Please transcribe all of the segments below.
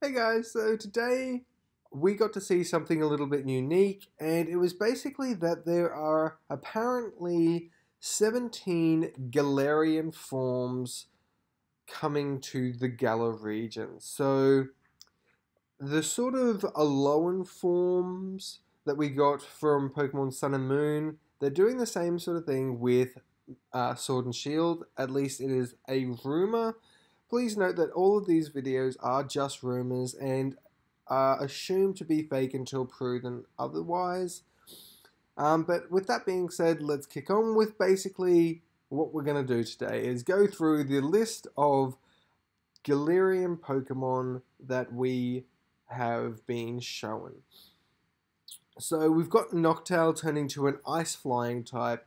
Hey guys, so today we got to see something a little bit unique, and it was basically that there are apparently 17 Galarian forms coming to the Galar region. So the sort of Alolan forms that we got from Pokemon Sun and Moon, they're doing the same sort of thing with Sword and Shield. At least it is a rumor. Please note that all of these videos are just rumors and are assumed to be fake until proven otherwise. But with that being said, let's kick on with basically what we're going to do today is go through the list of Galarian Pokemon that we have been shown. So we've got Noctowl turning to an Ice Flying type.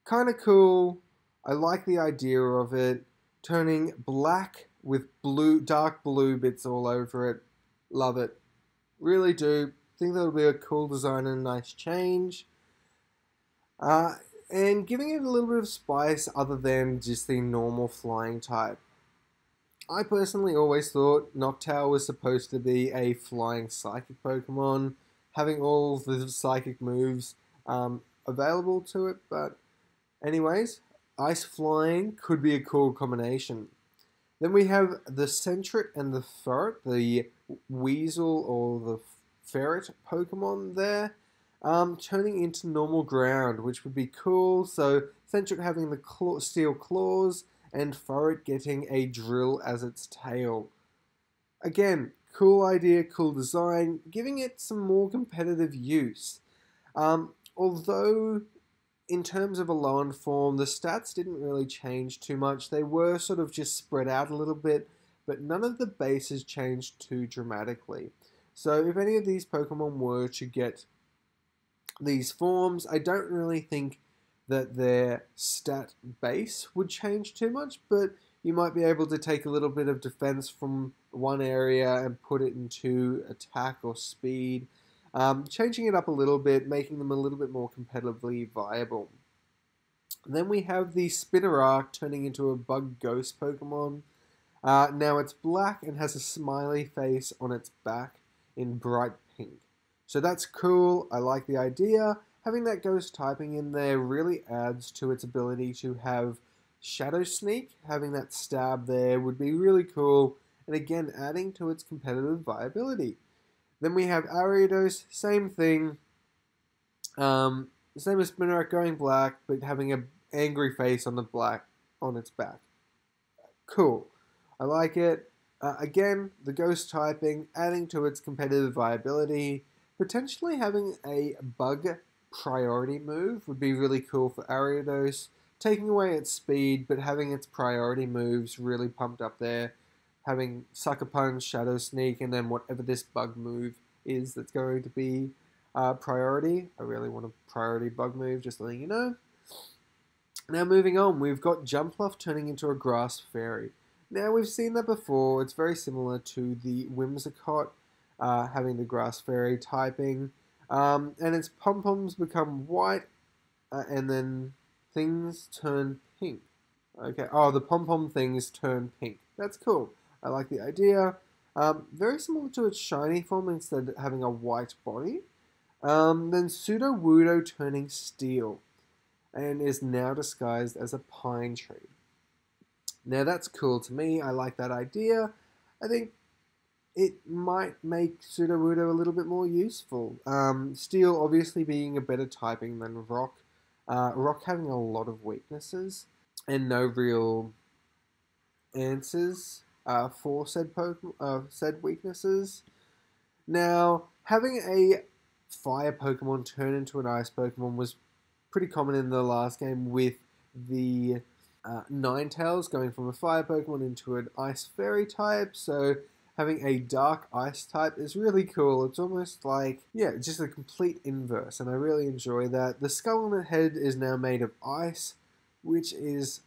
Kind of cool. I like the idea of it. Turning black with blue, dark blue bits all over it. Love it. Really do. Think that'll be a cool design and a nice change. And giving it a little bit of spice other than just the normal flying type. I personally always thought Noctowl was supposed to be a flying psychic Pokemon, having all the psychic moves available to it, but anyways, Ice Flying could be a cool combination. Then we have the Sentret and the Ferret, the Weasel or the Ferret Pokemon there, turning into normal ground, which would be cool. So Sentret having the steel claws, and Ferret getting a drill as its tail. Again, cool idea, cool design, giving it some more competitive use. Although in terms of Alolan form, the stats didn't really change too much. They were sort of just spread out a little bit, but none of the bases changed too dramatically. So if any of these Pokemon were to get these forms, I don't really think that their stat base would change too much, but you might be able to take a little bit of defense from one area and put it into attack or speed, changing it up a little bit, making them a little bit more competitively viable. Then we have the Spinarak turning into a Bug Ghost Pokemon. Now it's black and has a smiley face on its back in bright pink. So that's cool, I like the idea. Having that ghost typing in there really adds to its ability to have Shadow Sneak. Having that stab there would be really cool, and again, adding to its competitive viability. Then we have Ariados, same thing. Same as Spinarak going black, but having an angry face on its back. Cool. I like it. Again, the ghost typing, adding to its competitive viability. Potentially having a bug priority move would be really cool for Ariados. Taking away its speed, but having its priority moves really pumped up there. Having Sucker Punch, Shadow Sneak, and then whatever this bug move is that's going to be priority. I really want a priority bug move, just letting you know. Now moving on, we've got Jumpluff turning into a Grass Fairy. Now we've seen that before. It's very similar to the Whimsicott having the Grass Fairy typing. And its pom-poms become white, and then things turn pink. Okay, oh, the pom-pom things turn pink. That's cool. I like the idea. Very similar to its shiny form instead of having a white body. Then Sudowoodo turning steel, and is now disguised as a pine tree. Now that's cool to me. I like that idea. I think it might make Sudowoodo a little bit more useful. Steel obviously being a better typing than Rock. Rock having a lot of weaknesses and no real answers for said weaknesses. Now, having a fire Pokemon turn into an ice Pokemon was pretty common in the last game with the Ninetales going from a fire Pokemon into an ice fairy type, so having a dark ice type is really cool. It's almost like, yeah, just a complete inverse, and I really enjoy that. The skull on the head is now made of ice, which is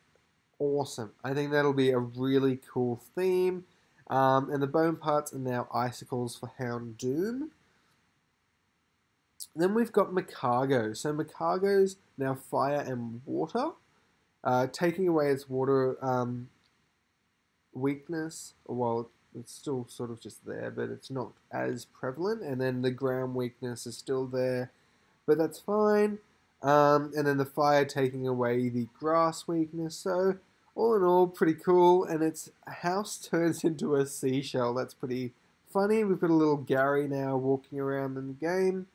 awesome. I think that'll be a really cool theme. And the bone parts are now icicles for Houndoom. Then we've got Macargo. So Macargo's now fire and water. Taking away its water weakness, well, It's still sort of just there, but it's not as prevalent. And then the ground weakness is still there, but that's fine. And then the fire taking away the grass weakness. So all in all, pretty cool. And its house turns into a seashell. That's pretty funny. We've got a little Gary now walking around in the game.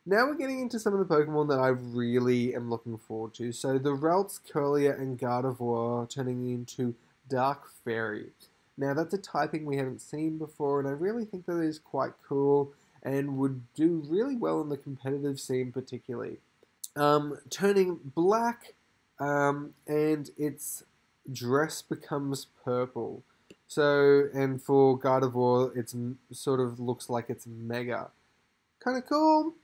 Now we're getting into some of the Pokemon that I really am looking forward to. So the Ralts, Curlier, and Gardevoir turning into Dark Fairy. Now that's a typing we haven't seen before, and I really think that is quite cool and would do really well in the competitive scene particularly. Turning black, and its dress becomes purple. So, and for Gardevoir, it sort of looks like it's mega. Kind of cool.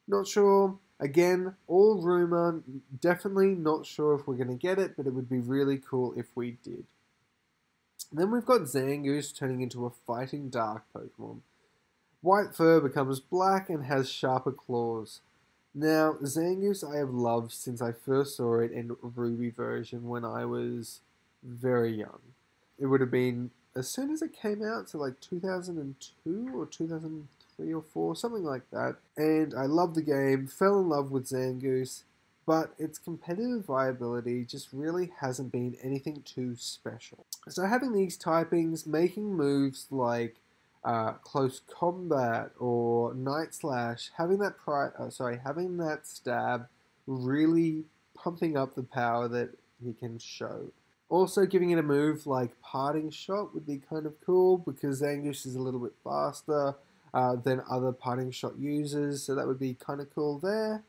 Not sure. Again, all rumor. Definitely not sure if we're going to get it, but it would be really cool if we did. Then we've got Zangoose turning into a fighting dark Pokemon. White fur becomes black and has sharper claws. Now, Zangoose I have loved since I first saw it in Ruby version when I was very young. It would have been as soon as it came out, so like 2002 or 2003 or 4, something like that. And I loved the game, fell in love with Zangoose, but its competitive viability just really hasn't been anything too special. So having these typings, making moves like close combat or Night Slash, having that stab, really pumping up the power that he can show. Also, giving it a move like Parting Shot would be kind of cool because Zangoose is a little bit faster than other Parting Shot users, so that would be kind of cool there.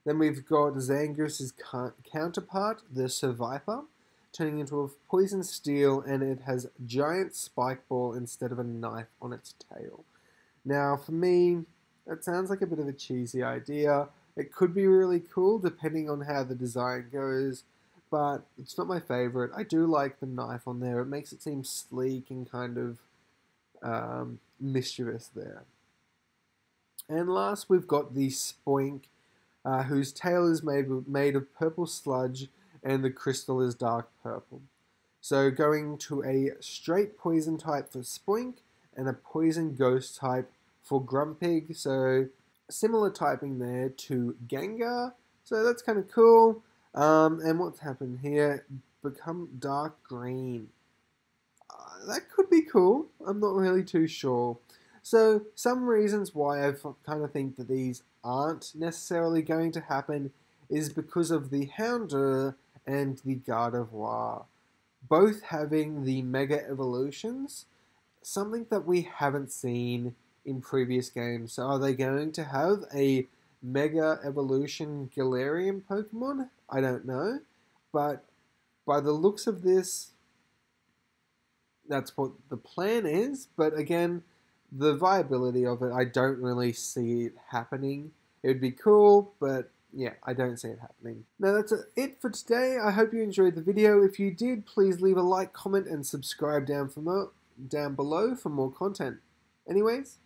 Then we've got Zangoose's counterpart, the Survivor, turning into a Poison Steel, and it has giant spike ball instead of a knife on its tail. Now, for me, that sounds like a bit of a cheesy idea. It could be really cool depending on how the design goes, but it's not my favorite. I do like the knife on there. It makes it seem sleek and kind of mischievous there. And last, we've got the Spoink, whose tail is made of purple sludge, and the crystal is dark purple. So going to a straight poison type for Spoink and a poison ghost type for Grumpig. So similar typing there to Gengar. So that's kind of cool. And what's happened here? Become dark green. That could be cool. I'm not really too sure. So some reasons why I kind of think that these aren't necessarily going to happen is because of the Houndour and the Gardevoir, both having the Mega Evolutions, something that we haven't seen in previous games. So are they going to have a Mega Evolution Galarian Pokemon? I don't know, but by the looks of this, that's what the plan is. But again, the viability of it, I don't really see it happening. It would be cool, but yeah, I don't see it happening. Now that's it for today. I hope you enjoyed the video. If you did, please leave a like, comment, and subscribe down below for more content. Anyways,